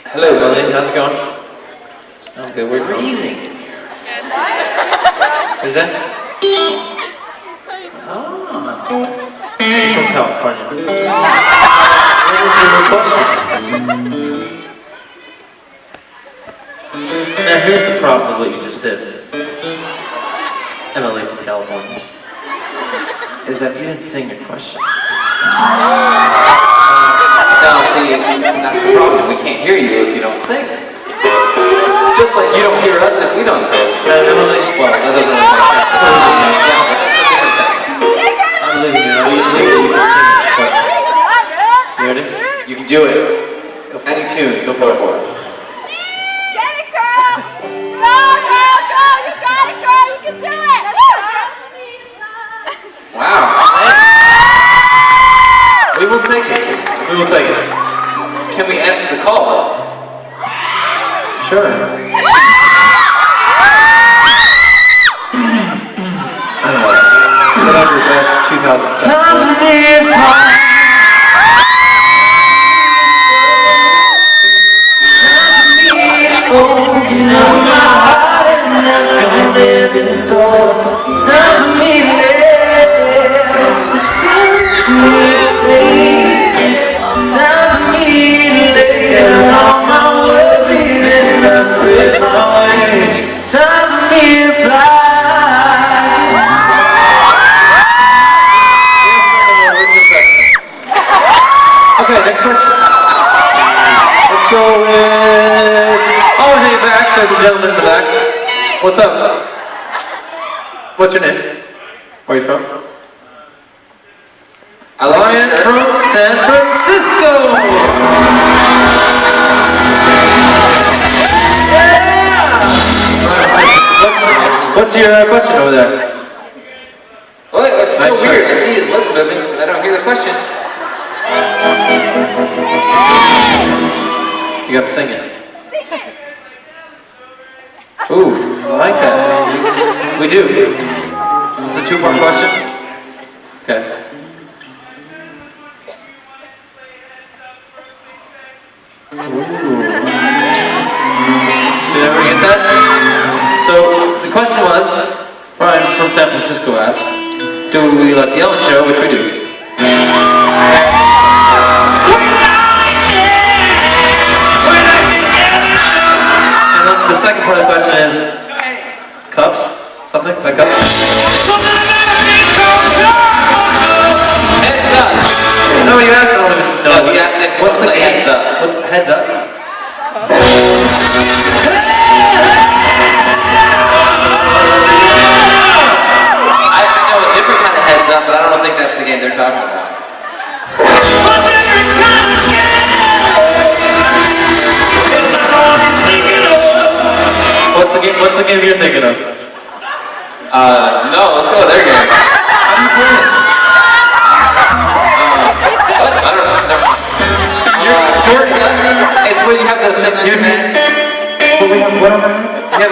Hello, Lily. How's it going? I'm good. We're freezing. Is that? Oh. She's from California. What was your question? Now here's the problem with what you just did. Emily from California. Is that you didn't sing your question. No, see, that's the problem. We can't hear you if you don't sing. Just like you don't hear us if we don't sing. Emily, well, that doesn't really make sense. Yeah, but that's a different thing. I'm leaving you. I'm leaving you. You can sing this question. You ready? You can do it. Any tune. Go for it. Get it, girl! Go, girl, go! You got it, girl! You can do it! Wow. We will take it. We will take it. Can we answer the call, though? Sure. Put on your best 2000 stuff. Time for me if open up my heart and I'm gonna live in store. Time for me to live. It's time for me to sing. Time for me to lay down all my worries and not spread my wings. Time for me to fly. Okay, next question. Let's go with... Oh, hey, back. There's a gentleman in the back. What's up? What's your name? Where are you from? Lion from San Francisco! Yeah! What's your question over there? Well, it's so weird. I see his lips moving, but I don't hear the question. You gotta sing it. Ooh, I like that. We do. Is this a two-part question? Okay. Ooh. Did everyone get that? So, the question was, Ryan from San Francisco asked, do we like the Ellen Show, which we do. The second part of the question is cups? Something like cups? Heads up! Is that what you asked? I don't even know. No, he asked it. What's the heads up? What's heads up? I know a different kind of heads up, but I don't think that's the game they're talking about. What's the game you're thinking of? No, let's go with their game. How do you play it? What? I don't know. It's where you have the thing on your head. It's where we have what on our head?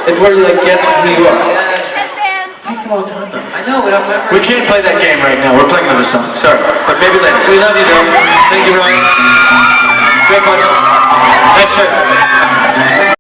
It's where you like guess who you are. It takes a long time though. I know, we don't have time for it. We can't play that game right now. We're playing another song. Sorry, but maybe later. We love you though. Thank you, Ryan. Great question. Nice shirt.